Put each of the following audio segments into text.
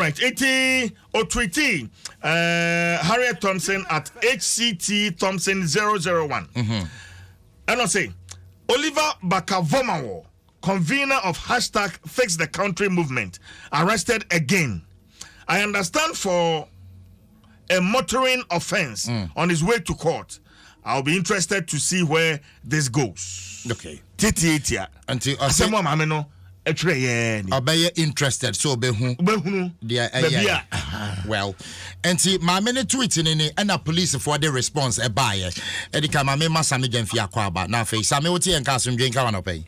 right. 80 or tweety Harriet Thompson at HCT Thompson 001. And I say Oliver Barker-Vormawor, convener of hashtag Fix the Country movement, arrested again. I understand for a motoring offense on his way to court. I'll be interested to see where this goes. Okay. Titi until asemo mameno etre obey interested so behu well until mamene tweet ni and a police for the response e buy e di ka mama Sammy Gyamfi akwaba na fe Sammy oti en ka so ndwen ka wanopay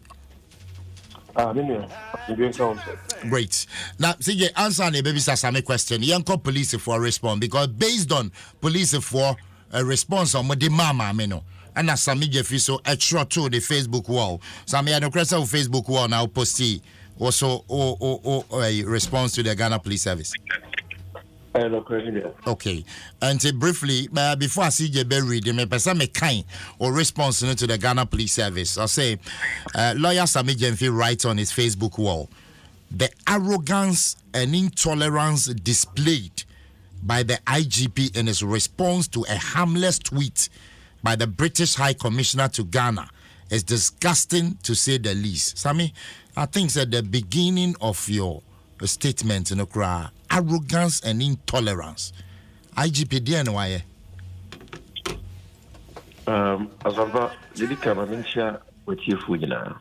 great. Now, see, answer the baby Sammy question. Young police for response because based on police for a response on the mama, meno. And as Sammy Gyamfi so extra to the Facebook wall. Sammy had no crest of Facebook wall now post also a response to the Ghana Police Service. Okay, and briefly, before I see you read me person me kind or response to the Ghana Police Service. I say, lawyer Sammy Gyamfi writes on his Facebook wall, the arrogance and intolerance displayed by the IGP in his response to a harmless tweet by the British High Commissioner to Ghana is disgusting to say the least. Sammy, I think at the beginning of your statement, arrogance and intolerance. IGP DNY. As Alba, Lady Kamanisha, with you, Fujina.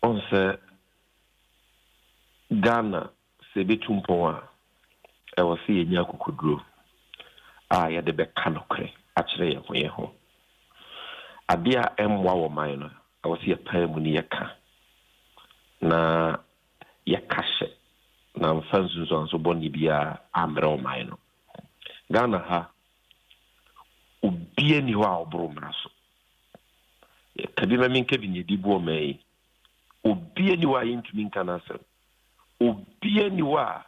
On se Ghana, Sebi Tumpoa, I was seeing Yaku Kudru. I had the Bekanokre, actually, when you're home. Adia Mwa minor, I was here Paymuniaka. Na yakashe na mfanzu zonzo boni bia amro maino Ghana ha ubie ni wa obromra so kadima minke binye dibo mai ubie ni wa intumi nkana se ubie ni wa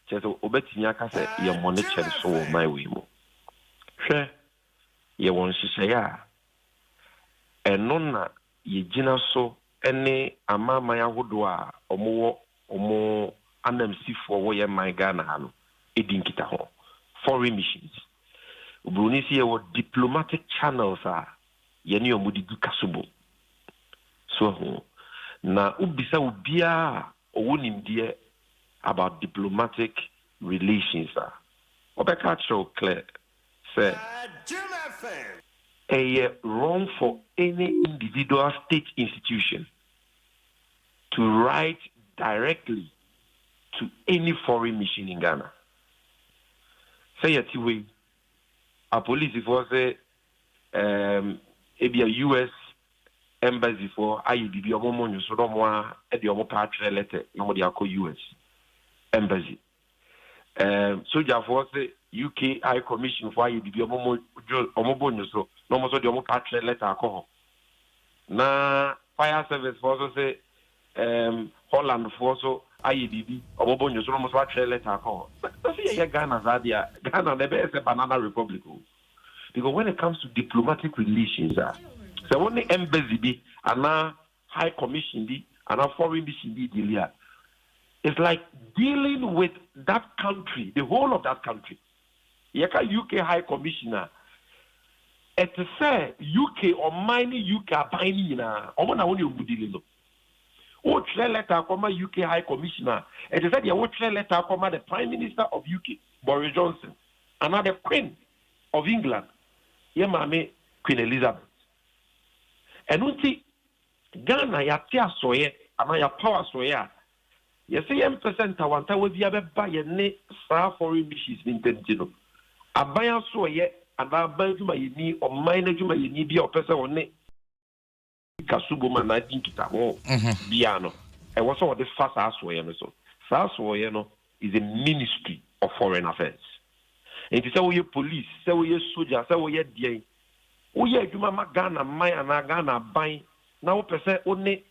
chezo obetimi aka se ye monitor so wo mai we mo hwe ye won hihye ya eno na ye gina so ene amama ya hodo a omo anamsifo wo ye man Ghana ha no edinkita ho foreign missions Bruni see what diplomatic channels are ye ni omudi dukasubo so na ubisa ubia owunimdie about diplomatic relations are obeka show clear say wrong for any individual state institution to write directly to any foreign mission in Ghana. Say it way. A police for say a US embassy for IGP omo so do mo e de omo patre letter no mo de akọ US embassy. Soldier for say UK High Commission for IGP omo bonyo so no mo so de omo patre letter akọ. Na fire service for so say Holland for so IEDB or Bonus almost what letter call. Ghana Ghana never is a banana republic. Because when it comes to diplomatic relations, so when the embassy be and now high commission be and now foreign mission be deal, it's like dealing with that country, the whole of that country. Yaka UK High Commissioner. It say UK or mining UK binding na omo na woni obudile no. O letter from UK High Commissioner. It said you letter from the Prime Minister of UK, Boris Johnson, and now the Queen of England, Yemame Queen Elizabeth. And unti Ghana ya tia soye, ama ya power soye. You say 10% awanta we bia beba ye ne sa foreign missions nintendo. Abaya soye ada banjuma ye ni o mine juma ye ni bia o pese one Kasubo man na dinkita ho biano e was all the fast aswoye no so aswoye no is a ministry of foreign affairs and say we police say we soldier say we dey we adwuma ma Ghana man na Ghana ban na wo pese one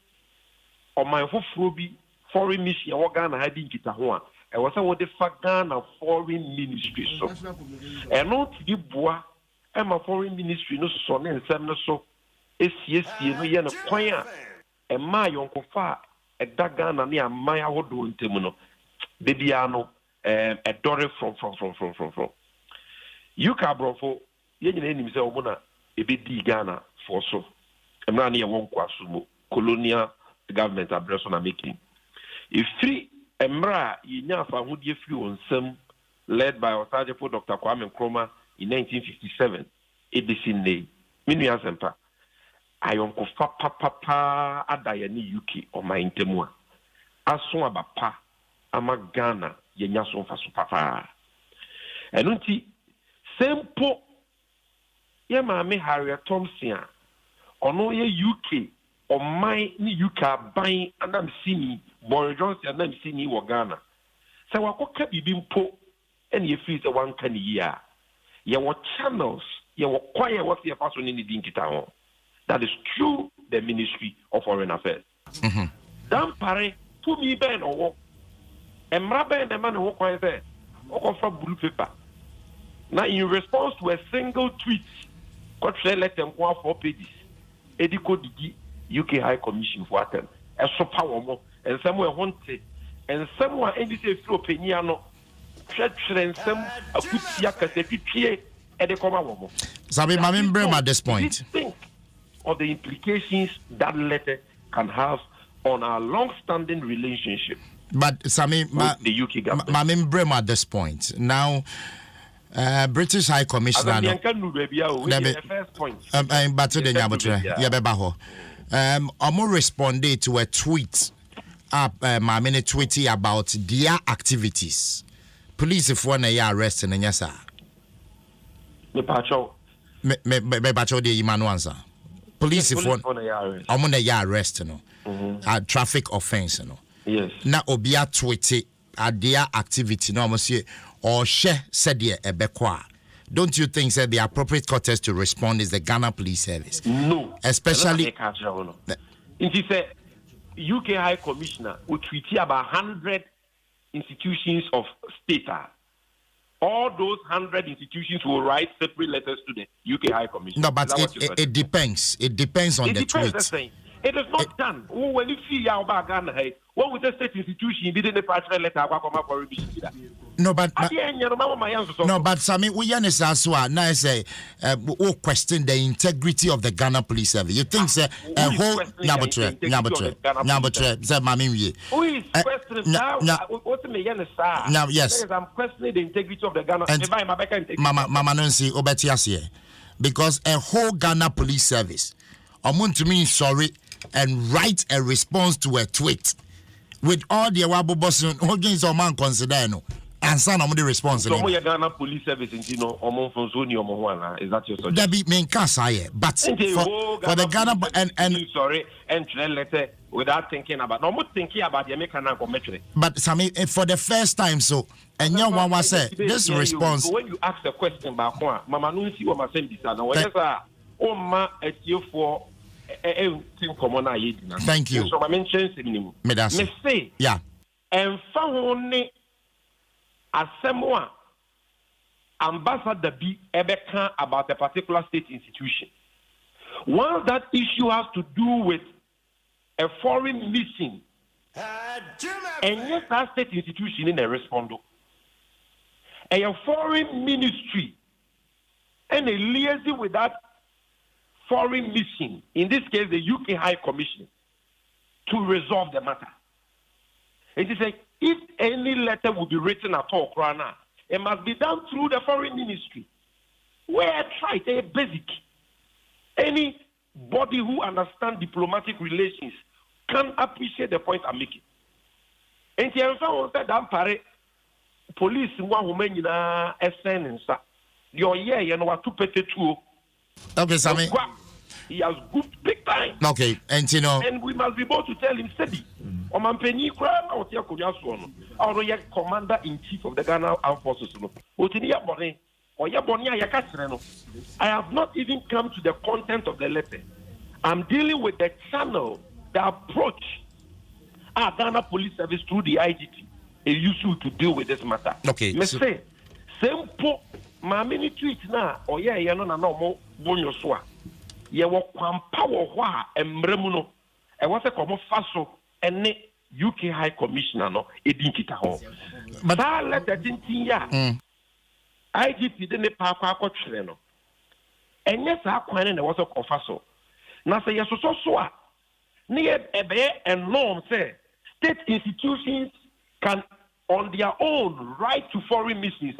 o man foforo bi foreign mission wo Ghana ha dinkita ho a e was all the Ghana foreign ministry so e no ti boa e ma foreign ministry no so ne nsem no so esiesie no ye no kwan a e ma yonkofa Ghana near Maya Wodo in Temuno, Debiano, a daughter from. You can brofo, yen himself, a bit Ghana for so. A man near one quasumo, colonial government address on making. If three Emra, Yinafa would give you on some led by Otaje Dr. Kwame Nkrumah in 1957, ABC Nay, Minuasempa. I uncle papa adayani UK or my intemua. Ason abapa ama Ghana yenyason faso papa. Enunti sempo ye maame Harriet Thompson ono ye UK or my ni UK buying anam sini Boris Johnson anam sini wo Ghana. Se wakoka bibi mpo ene ye free se one kan year. Ye wo channels ye wo kwaye wo se faso ni din kita ho. That is through the Ministry of Foreign Affairs. Dan pare to me ben or Emra ben the man who quite there or from blue paper. Now in response to a single tweet, got let them go 4 pages. Edico Digi UK High Commission for Atem. A so power and somewhere wanted and someone any say through Peniano church and some a good yaka at the Comma. Sabi Mamim at this point. Of the implications that letter can have on our long-standing relationship. But Sammy, the UK government. Mamim Brem at this point. Now, British High Commissioner. First point. But to the Nyabotre, Yabebaho. Omo responded to a tweet Mamine tweeting about their activities. Police if one arrest in Nyasa. Me pacho the Imanuanza. Police if one arrest traffic offense yes na obia tweet their activity no monsieur or share said ebekwa. Don't you think that the appropriate quarters to respond is the Ghana Police Service? No, especially it is a UK High Commissioner who tweeted about 100 institutions of state. All those 100 institutions will write separate letters to the UK High Commission. No, but it depends. It depends on the tweet. It is not done. When you see about Ghana, what would the state institution didn't a partial letter for revision? No, but Sammy, we understand so now say we question the integrity of the Ghana Police Service. You think say a whole Nyabotre, who is questioning now? Yes, I'm questioning the integrity of the Ghana. Mama Nancy Obetiasie, because a whole Ghana Police Service, I want to mean sorry and write a response to a tweet with all the Awabo boss against a man consider no. And son of the response. So we Ghana Police Service in Tino or Fonzoni or Moana. Is that your suggestion? That be main cassaye, but for the Ghana and sorry and letter without thinking about no more thinking about the American metric. But Sammy, for the first time, so and your one was said this response. So when you ask the question about one, Mama Nunsi or my same design, or yes, oh ma at you for thank you. So I mentioned me say yeah. And found Asemwa ambassador be ebeka about a particular state institution. Once that issue has to do with a foreign mission, and yes, that state institution in a respondo, a foreign ministry, and a liaison with that foreign mission, in this case the UK High Commission, to resolve the matter. It is like if any letter will be written at all, it must be done through the foreign ministry. Where try a basic. Anybody who understands diplomatic relations can appreciate the point I'm making. And the police who many essence your you know what to pay to. Okay, Sammy. He has good big time. Okay, and you know, and we must be able to tell him steady. Commander in Chief of the Ghana Armed Forces. I have not even come to the content of the letter. I'm dealing with the channel, the approach. Our Ghana Police Service through the IGP is useful to deal with this matter. Okay. Let's say, simple. My many tweets now, or yeah, you know, no more bonus. You walk power and bremuno. And what's a common faso and UK High Commissioner no edinkita ho. But that letter tintin ya. IGP de ne pa akotwere no. Enye sa kwan na wo so kofa so. Na say yesoso so a ne ebe a norm say state institutions can on their own right to foreign missions.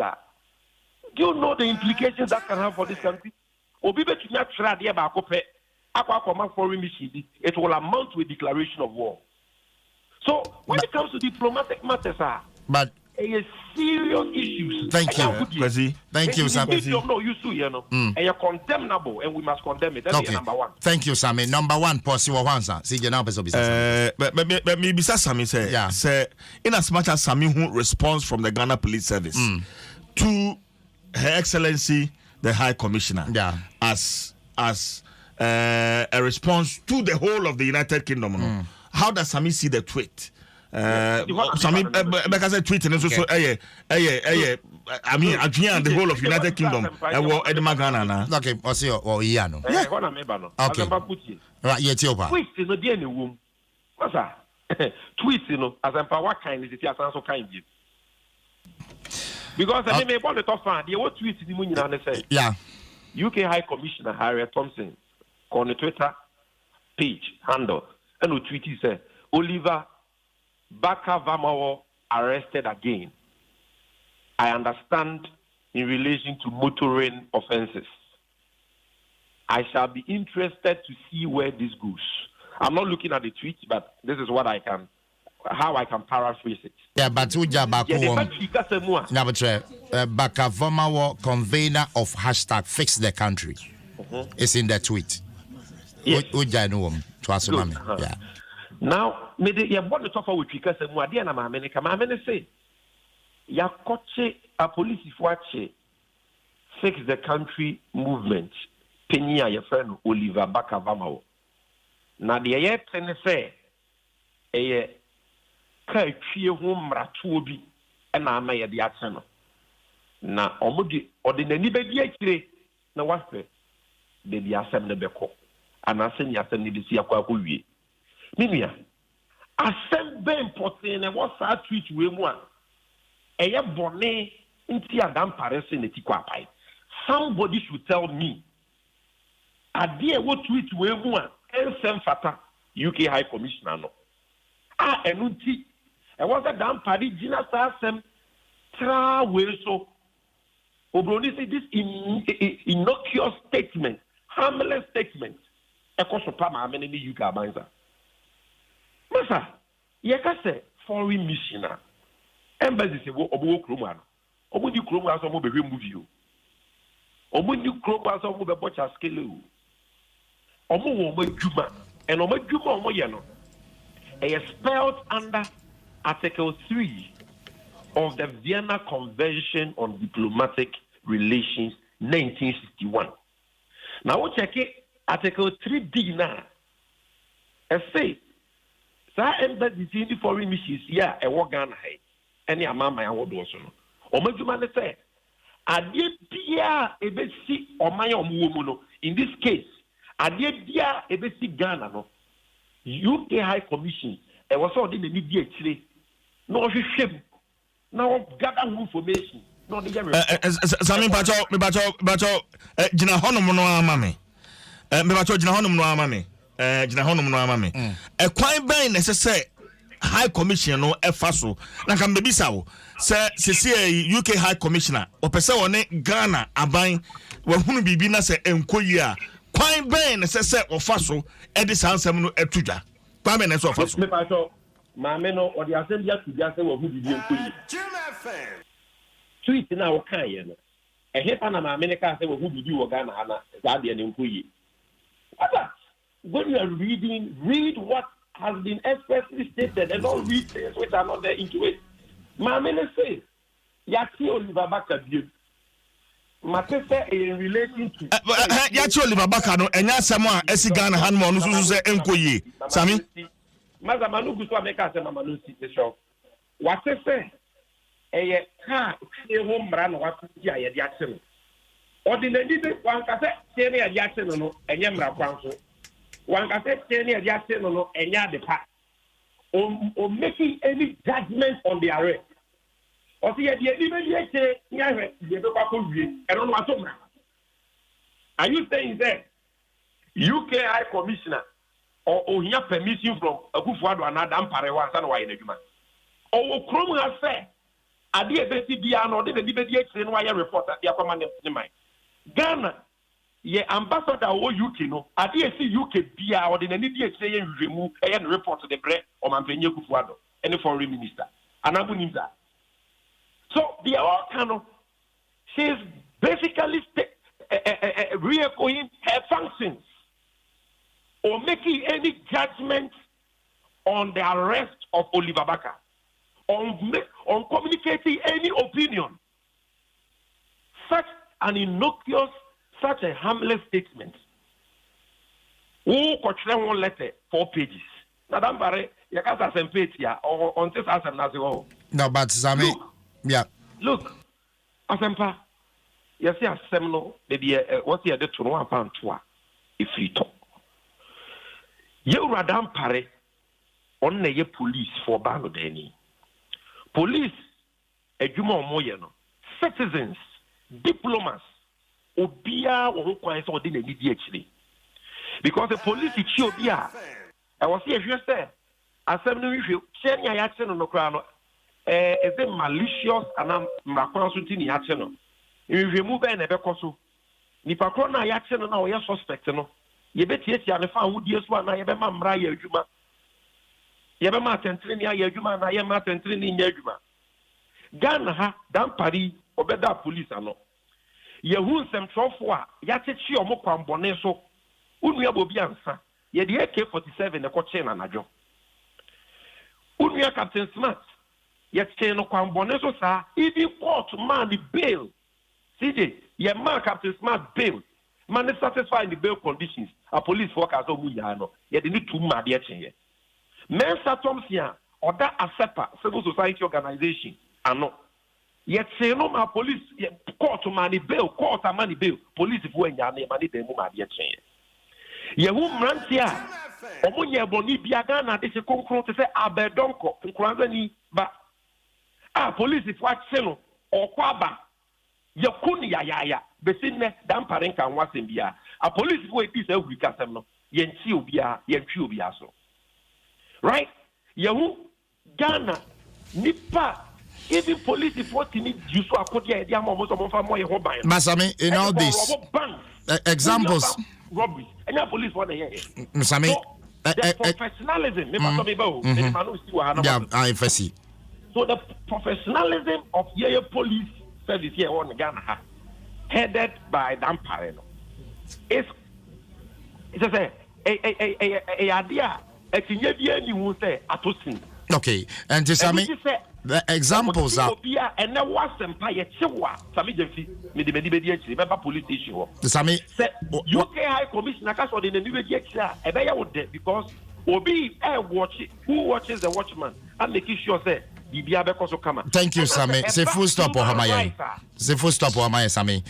Do you know the implications that can have for this country? Obi betumi atwere ade ba akopɛ akwa foreign missions, it will amount to a declaration of war. So when it comes to diplomatic matters, but a serious issues. Thank you. Thank you, Sammy. No, you see, and you're condemnable, and we must condemn it. That's okay. Number one. Thank you, Sammy. Number one, possible one, sir. See, you now, but maybe Sammy say, yeah. Say, in as much as Sammy who responds from the Ghana Police Service to Her Excellency the High Commissioner, yeah, as a response to the whole of the United Kingdom. How does Sammy see the tweet? Sammy, because I tweet and so I mean, Adrian, the whole of United Kingdom. Okay, or see or Iano. Okay. Right, yet your tweet is a DNA womb. What's that? Tweet, as I'm power kind is it also kind you. Because I may want the top fan, they will tweet the moon and say, yeah. UK High Commissioner Harriet Thompson on the Twitter page handle and who tweeted say Oliver Barker-Vormawor arrested again. I understand in relation to motoring offences. I shall be interested to see where this goes. I'm not looking at the tweet, but this is what how I can paraphrase it. Yeah, but Barker-Vormawor, convener of hashtag Fix the Country. It's in the tweet. Yes. Yeah. Now, maybe you want to talk about because I'm say, ya koche a police watch Fix the Country movement. Penya your friend Oliver Barker-Vormawor. Now the year say a kai twie ho mrato obi na ama ye de ache no na omudi odinani bedi akire na wahwe de di asem ne beko anase ni asem ni de si akwa wie minua asem be important na what sa tweet we mu a eye bone nti Adam parese na ti kwa pai. Somebody should tell me ade what tweet we mu a ensem fata UK High Commissioner no enunti I was a damn party, Gina Sassem, Traway so. Obroni say this innocuous statement, harmless statement, a course of Pama, many UK Banza. Massa, Yakase, foreign missioner, embassy, Obo Kruman, Obo you Kruman, some will be remove you. Obo you Kruman, some will be butcher scale. Omo Juma, and Omo Juma Moyano. Spelled under Article 3 of the Vienna Convention on Diplomatic Relations, 1961. Now, we check it, Article 3D now. I say, Sir, embassy in the foreign missions, yeah, a war Ghana, any amount my award also. Or my human say, I did Pia Ebesi or my own in this case, I did Dia Ebesi Ghana, no. UK High Commission, I was all in the media today. No shame. Now gather information. No, Sammy Bacho, Jina Honum no Amame. Bacho Jina Honum no Amame. Jina Honum no Amame. A quite by necessary High Commission no Efaso. Nakam Bebisao. Say UK High Commissioner. Or Pesa one Ghana Abain. Wahunu Bibina say Enkoya. Quite by necessary or Faso. Edis Hansam no Etuja. Kwame Neso Faso. Mameno or the assembly to just say what we did. Tweet now can a hip and America say what we do Ghana Guardian employee. When you are reading, read what has been expressly stated and don't read things which are not there into it. Mamene says, Yaki Oliver Barker view. Matese in relation to Yaki Oliver Barker no enya sama esi Ghana hanmo no so say enkoye. Sami Maza manugu so ameka se mama no si show. What say? Eye ka tie ho mra no wat dia ye dia che no. Ordinary be wan ka se tie ne ye dia che no enye mra kwan so. Wan ka se tie ne ye dia che no enye ade pa. or making any judgment on the arrest. Or see, the are you saying that UK High Commissioner or he permission from a Kufuado and Adam Parewa and why in a human? Or Chrome has said, I did a BCBR or the DBDX and why report that they are commanding in mind. Ghana, ye ambassador or UK, no, I did see UK BR or the NDA saying remove and report to the bread or Mampenia Kufuado, any foreign minister. And I wouldn't that. So they are all kind of, she's basically re-echoing her functions or making any judgment on the arrest of Oliver Barker, on communicating any opinion. Such an innocuous, such a harmless statement. Who could one letter, 4 pages? Madam Barre, you can't have some page here or on this as well. No, but Sammy, yeah. Look, Asempa, you see a seminal, maybe what's the other to one pound to if you talk. You radam pare on the police for Bangladesh. Police, a Juma Moyano, citizens, diplomats, Obia or Quines or didn't immediately. Because the police is Chobia. I was here, you said, as some new issue, sharing a action on the crown. Is it malicious and I'm Macron action? If you move in a becoso, Nipacrona action and our suspect, no. You bet yes, you have found wood yes one. I have a mamra yajuma. You have a matentrini yajuma, and I am matentrini yajuma. Ghana ha, Dan Paris, or better police are no. Yahoo sem trofwa, Yatichi or Mokam Boneso, Unia Bobiansa, ye the AK-47, the Cochen and Ajo. Unia Captain Smart. Yet chain no kwamboneso sa even court man the bail. CJ, ye man Captain Smart bail. Man is satisfied in the bail conditions. A police workers o muyano. Ye they need 2 man there chenye. Men satoms here or that ASEPA civil society organization ano. Yet chain no ma police court man the bail, court man the bail. Police if we nyane man the mu ma there chenye. Ye who mrantia. Omunye boni biaga na de se konkron te se abedonko. Nkranza ni ba police if what seno or kwaba yakuni ya besine dan parenka nwasem bia a police wey be say we kasem no yenchi obia yentwi obia so right yehu Ghana nipa even police if what need use so akodia e dia mo so mo fa mo ye ho ban Masami in all this examples robbery any police for the here Masami professionalism me pass me ba o me no see wa na yeah I see. So the professionalism of your police service here on Ghana, headed by Dan Pareno, is a idea. Okay, and just I mean the examples are. And there was some Sammy Gyamfi, police issue. Sammy, UK High Commissioner, in the new because Obi who watches the watchman and making sure that. Thank you, Sammy. Say full stop or Hamaye. Say full stop or Hamaye, Sammy.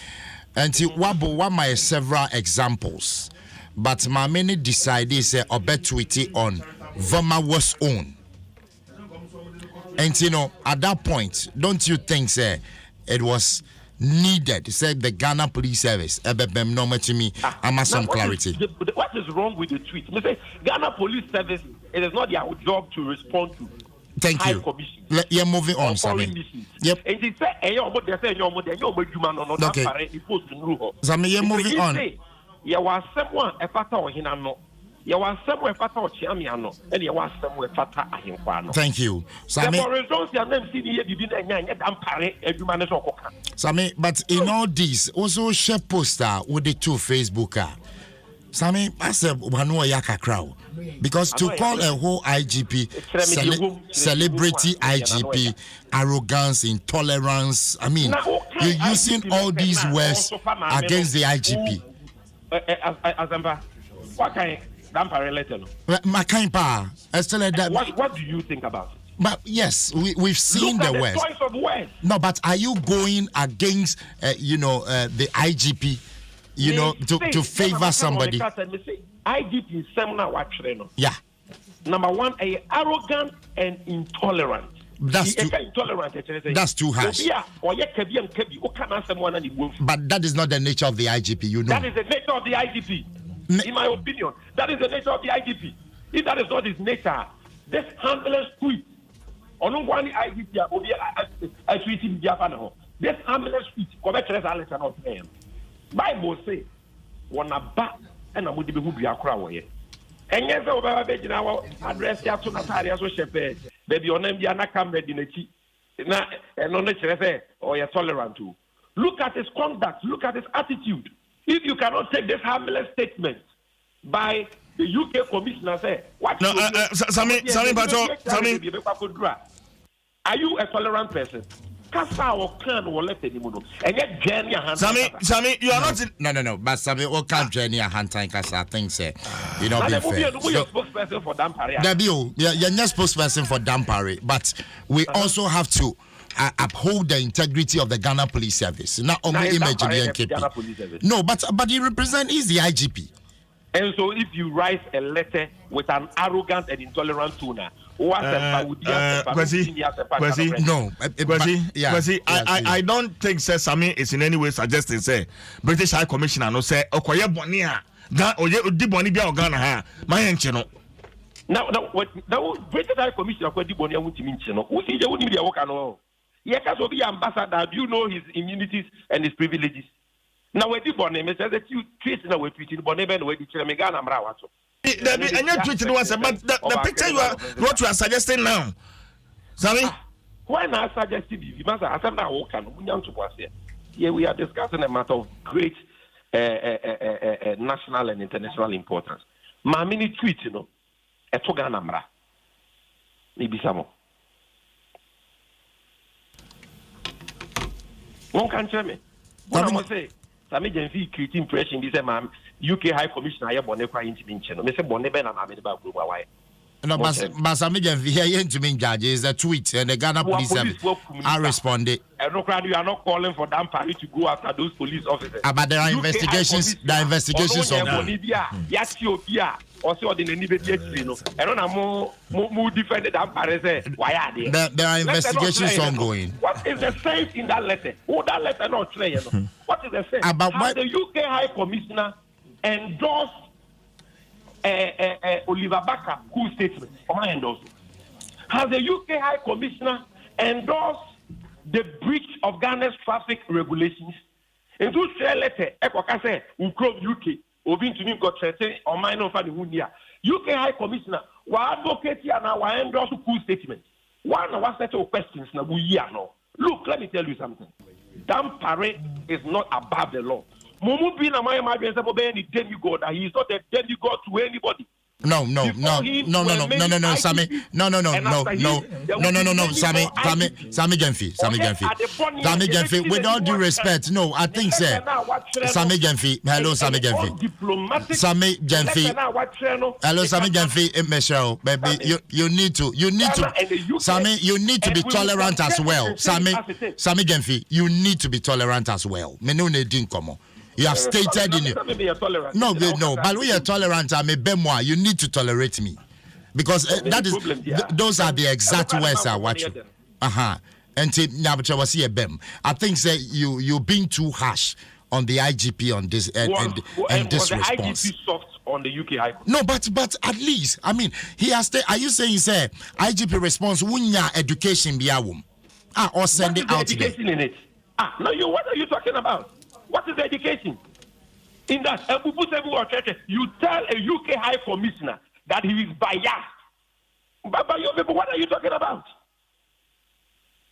And one my several examples, but my many decided say or bet tweety on Vormawor's own. And you know, at that point, don't you think say it was needed? Said the Ghana Police Service. To me, I'm some clarity. What is wrong with the tweet? Ghana Police Service, it is not their job to respond to. Thank you. You're moving on, Sammy. Yep. Okay. Sammy, you're moving on. You was someone a fata or hinano. You was somewhere fata or chiamiano, and you was somewhere fata a hinquano. Thank you, Sammy. Sammy, but in all this, also share poster with the 2 Facebooker. Sammy, I said, Yaka crowd. Because to call a whole IGP celebrity IGP, arrogance, intolerance, I mean, you're using all these words against the IGP. What kind of letter? What do you think about it? But yes, we've seen the words. Choice of words. No, but are you going against, the IGP? To favor somebody. IGP seminar yeah. number one, arrogant and intolerant. That's too harsh. But that is not the nature of the IGP, you know. That is the nature of the IGP. In my opinion, that is the nature of the IGP. If that is not his nature, this harmless tweet. This harmless tweet. Bible say, "Wana ba and a mudi behu biakra woye." And yes, over baby now address ya to Natalia so shepherd. Baby on them na camera dineti. Na and on the or you're tolerant to. Look at his conduct, look at his attitude. If you cannot take this harmless statement by the UK commissioner, say what? No, Sammy, are you a tolerant person? Sammy, you are not. No. But Sammy, what can't journey a hand time? Cause I think, say, you know, be fair. You're spokesperson for Dampare. You're not spokesperson for Dampare, but we also have to uphold the integrity of the Ghana Police Service. Not only image of the NKP. No, but he represents. He's the IGP. And so, if you write a letter with an arrogant and intolerant tone, I don't think Sammy is in any way suggesting say British High Commissioner no say okoye bonia odi boni bia Ghana ha my enche no. Now British High Commissioner ko di boni awuntimi nche no wo si je woni dia wo ka no ye ka so be ambassador. Do you know his immunities and his privileges? Now we di boni me say that you treat na we treat boni be no we di kire me Ghana mra wato. And you treated once, but the picture what you are suggesting now, Sammy? When I suggested you must have said now, here we are discussing a matter of great national and international importance. My mini tweet, you know, a Toganamra. Maybe some. One can tell me. What I must say, Sammy Gyamfi creating impression, this man. UK High Commissioner aye bone kwa intervention. Me say bone be na na me ba group why. No, but Sammy Gyamfi here intervene judge is a tweet and the Ghana Police Service I responded. And no crowd, you are not calling for Dampare to go after those police officers. But there are investigations. The investigations on also the Nibeti no. And on more defend Dampare say why are they? There are investigations ongoing. What is the sense in that letter? Oh, that letter not say. What is the sense? About what the UK High Commissioner endorsed Oliver Barker, whose statement? Has the UK High Commissioner endorsed the breach of Ghana's traffic regulations? In two letter, say UK, Obin to me got threatened or minor for the Wunia. UK High Commissioner, why advocate and I endorse whose statement? One of our set of questions now we no. Look, let me tell you something. Dampare is not above the law. Mumu being a man might be any demigod, and he is not a demigod to anybody. No, Sammy. Sammy Gyamfi. With all due respect, no, I think, sir. Sammy Gyamfi. Hello, Sammy Gyamfi. Sammy Gyamfi. Hello, Sammy Gyamfi. Michelle, baby, you need to, Sammy, you need to be tolerant as well. Sammy Gyamfi, you need to be tolerant as well. You have stated in it. No, but we are tolerant. I'm a bemoir. You need to tolerate me. Because that is, those are the exact words I watch. And I think say you being too harsh on the IGP on this and this response. IGP soft on the UK High Court? No, but at least I mean he has. Are you saying say IGP response? Wunya education biawum. Or send it out there. Education in it. No, what are you talking about? What is the education? In that, you tell a UK High Commissioner that he is biased. But you people, what are you talking about?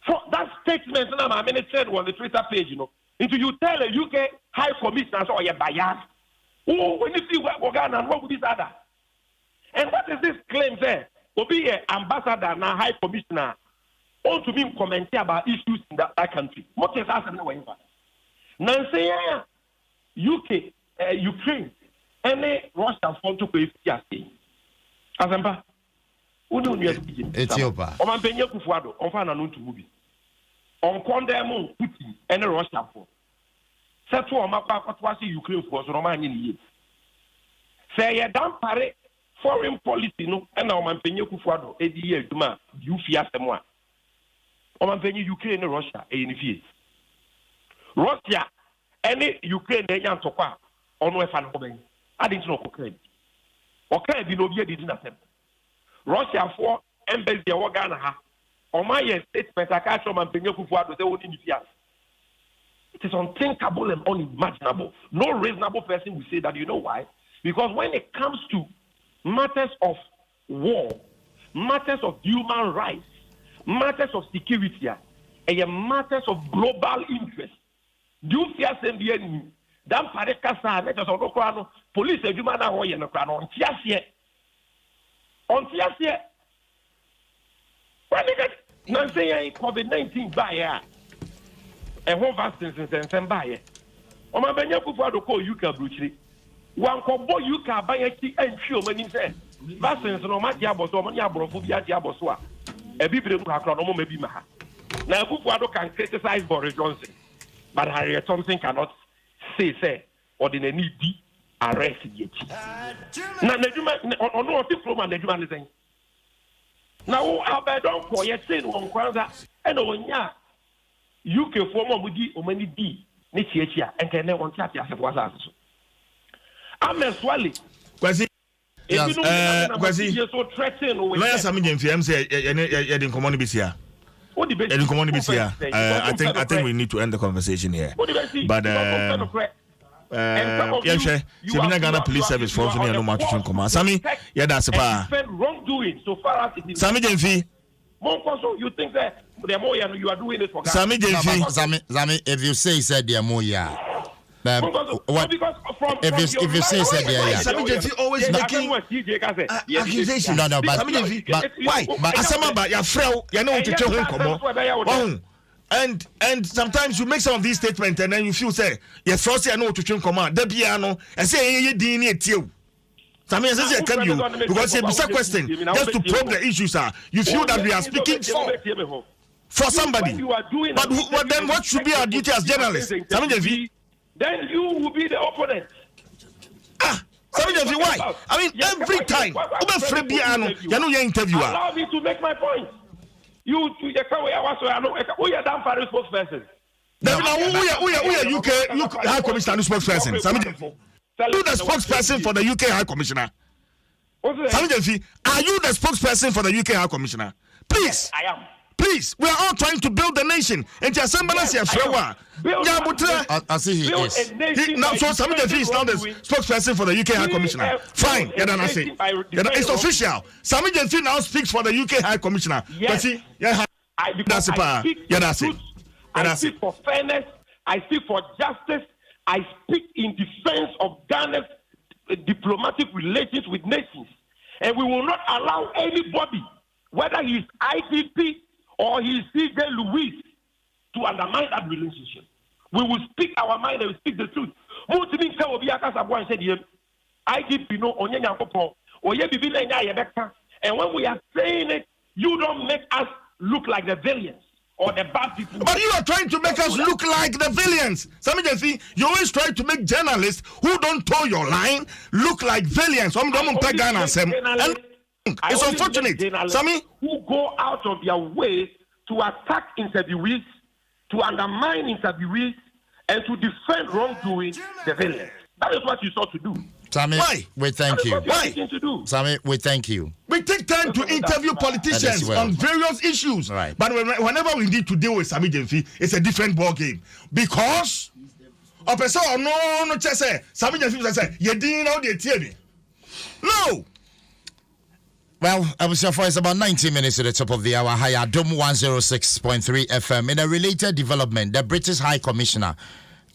So that statement, I mean, it said on the Twitter page, into you tell a UK High Commissioner, so you're biased. Oh, when you see what Ghana and what with this other? And what is this claim there? To be an ambassador and a High Commissioner, or to be commenting about issues in that country. What is happening? Nancy, UK, Ukraine, any Russian front to pay fiasco. Azamba, Ethiopia. On Penya Kufuado, on Fananun to movie. On condemn Putin, any Russian for. Set to a map of what Ukraine for Romanian years. Say a Dampare foreign policy no and now man penye kufuado edi ye duma you fear semwa o man penye Ukraine and Russia e ni fie Russia any Ukraine e yan tokwa ono e fa no ben adin no kokran okay bi no bi edi na sem Russia for embassy e wo Ghana ha o man ye statement aka cho man penye kufuado say woni ni fie. It is unthinkable and unimaginable. No reasonable person will say that. You know why? Because when it comes to matters of war, matters of human rights, matters of security, and matters of global interest, do you fear somebody? Dan pareka sa na so no kwa no police adwuma na ho ye no kwa no on tiase when they get na say COVID-19 by ya e ho vaccines nsensem ba ye o ma benya kufuado ko UK bruchiri wan ko bo UK abayaki antwi o mani se vaccines no ma dia boso mo ni aborofo bi adia boso a e bibire mu akro no mo ma bi ma ha na kufuado can criticize Boris Johnson but Harriet Thompson cannot say ordinary di arrest yet na neduma ono o ti from neduma ne sen na wo abedon ko ye tin won kwanza e no nya UK for mudi o mani di ne chiachia enke ne won tiati asefo asa so ameswali kwasi kwasi so threaten o lawyer Sammy Gyamfi am say ye den komo no bisia I think we need to end the conversation here but Ghana Police Service for no much to come Sammy yeah that's pa wrongdoing so far as it is Sammy Gyamfi you think that you are doing it for God. Sammy Gyamfi if you say said the more what if you say said Sammy Gyamfi always making accusation no but why but asama ba ya frel ya no to ho komo and sometimes you make some of these statements and then you feel say you trust ya no to komo da bia no e say ye din ni etie Sammy says I can you because it's a question just to probe the issues you feel that we are speaking for somebody but then what should be our duty as journalists Sammy Gyamfi then you will be the opponent Sammy Gyamfi why I mean every time you interviewer allow me to make my point you to the way I was we are down for spokesperson we are UK High Commissioner spokesperson Sammy Gyamfi you the spokesperson for the UK High Commissioner Sammy Gyamfi are you the spokesperson for the UK High Commissioner please yes, I am. Please, we are all trying to build the nation. And to assemble us here, I see he is. Now, so Sammy Gyamfi is now the spokesperson for the UK High Commissioner. Fine, it's official. Sammy Gyamfi now speaks for the UK High Commissioner. Yes. I speak for fairness. I speak for justice. I speak in defense of Ghana's diplomatic relations with nations. And we will not allow anybody, whether he is IGP or he is CJ Louis, to undermine that relationship. We will speak our mind and we speak the truth. And when we are saying it, you don't make us look like the villains or the bad people. But you are trying to make us look like the villains. Sammy Gyamfi, you always try to make journalists who don't toe your line look like villains. It's unfortunate. Sammy, who go out of their way to attack interviewees, to undermine interviewees, and to defend wrongdoing, the villains. That is what you sought to do. Sammy, why? We thank you. Why? Sammy, we thank you. We take time to interview politicians on various issues. Right. But whenever we need to deal with Sammy Gyamfi, it's a different ball game. Because Sammy Gyamfi say, you didn't know the TV. No. Well, I was it's about 90 minutes to the top of the hour. Hi, Adom 106.3 FM. In a related development, the British High Commissioner,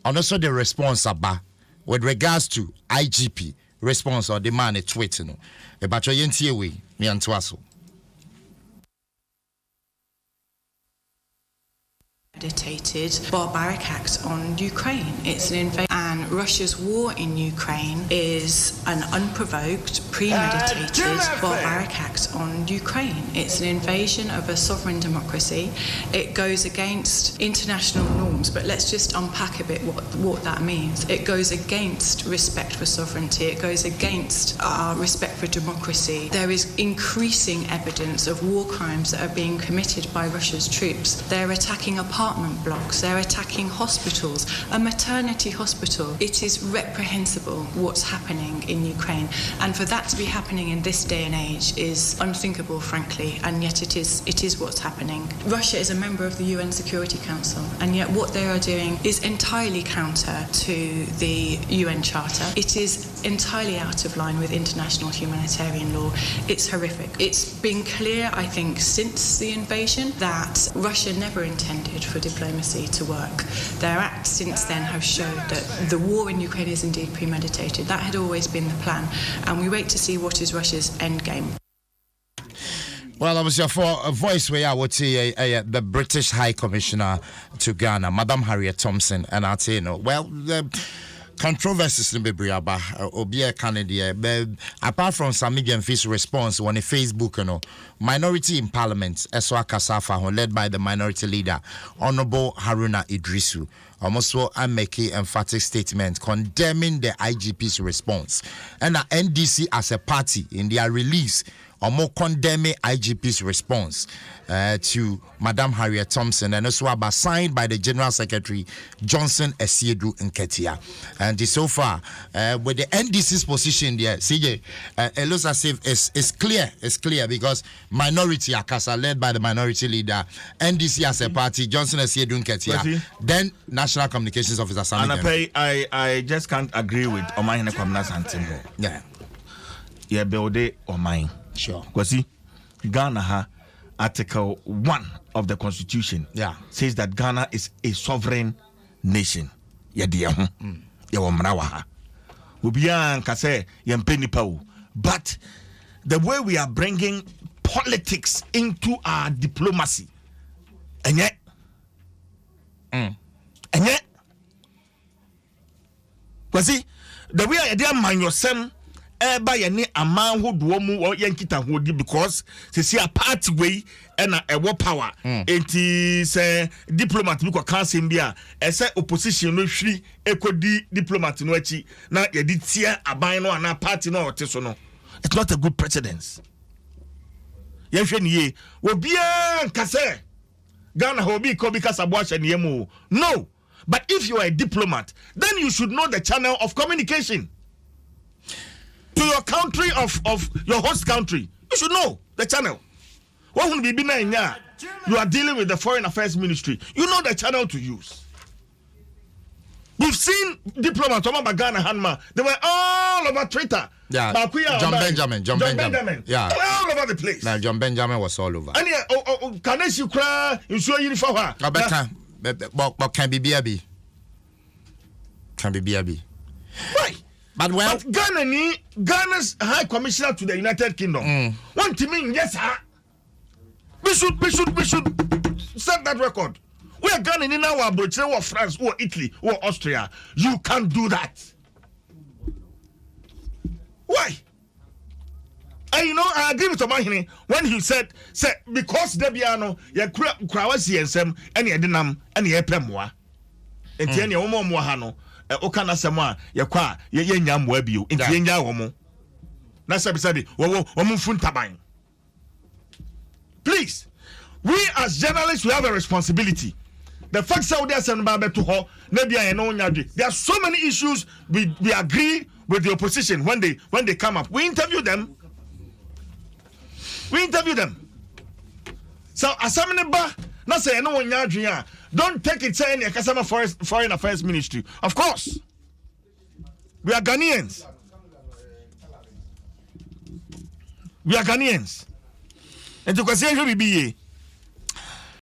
and also the response about with regards to IGP response or demand a tweet, about your NTA me and Dwaso. Meditated barbaric act on Ukraine. It's an invasion, and Russia's war in Ukraine is an unprovoked, premeditated barbaric act on Ukraine. It's an invasion of a sovereign democracy. It goes against international norms. wrongs, but let's just unpack a bit what that means. It goes against respect for sovereignty. It goes against our respect for democracy. There is increasing evidence of war crimes that are being committed by Russia's troops. They're attacking apartment blocks. They're attacking hospitals, a maternity hospital. It is reprehensible what's happening in Ukraine, and for that to be happening in this day and age is unthinkable, frankly, and yet it is what's happening. Russia is a member of the UN Security Council, and yet what they are doing is entirely counter to the UN Charter. It is entirely out of line with international humanitarian law. It's horrific. It's been clear, I think, since the invasion that Russia never intended for diplomacy to work. Their acts since then have showed that the war in Ukraine is indeed premeditated. That had always been the plan, and we wait to see what is Russia's end game. Well, obviously, for a voice where I would say the British High Commissioner to Ghana, Madam Harriet Thompson, and I'd say, well, the controversies in Bibriaba, Obia Canada, apart from Sammy Gyamfi's response on a Facebook, minority in Parliament, Eswa Kasafa, led by the minority leader, Honorable Haruna Idrisu, almost make an emphatic statement condemning the IGP's response. And the NDC as a party in their release, or more condemning IGP's response to Madam Harriet Thompson, and also signed by the General Secretary Johnson Esiedu Nketia. And so far, with the NDC's position there, CJ, it looks as if it's clear because minority Akasa led by the minority leader, NDC as a party, Johnson Esiedu Nketia, then National Communications Officer Sammy Gyamfi. I just can't agree with Omahine Kwamina Santimo. Yeah, build it or mine. Sure. Because Ghana Article 1 of the Constitution says that Ghana is a sovereign nation. But the way we are bringing politics into our diplomacy, and yet, because the way I dare mind yourself. By any amount who do or yankita who because they see a party way and a war power. It is a diplomat who can't see India as a opposition no free equal diplomat no echi. Now you did see a bino and a party no tesono. It's not a good precedence. Yefeni ye will be a kase Ghana hobi because of watch and yemu. No, but if you are a diplomat, then you should know the channel of communication. To your country of your host country, you should know the channel. What will be you are dealing with the Foreign Affairs Ministry. You know the channel to use. We've seen diplomats from Ghana, Hanma. They were all over Twitter. Yeah, John Benjamin. Yeah, they were all over the place. Now John Benjamin was all over. And yeah, can you cry? You show you for her. But can be BB. Can be BB. Why? But Ghana's High Commissioner to the United Kingdom. Want to mean yes, sir. We should set that record. We are Ghana in our Britain or France or Italy or Austria. You can't do that. Why? And I agree with Omahine when he said because Debiano ya DwasoNsem and Adom and Yepemwa. And Tiania Omo Okana Sama yakwa ye nyamwa bio enti yenya womo na sabi womo funtaban. Please, we as journalists we have a responsibility. The fact Saudi Arabia to her there are so many issues we agree with the opposition when they come up. We interview them. So asamene ba na say no nyadwen don't take it saying Kasama Foreign Affairs Ministry. Of course. We are Ghanaians. And to say be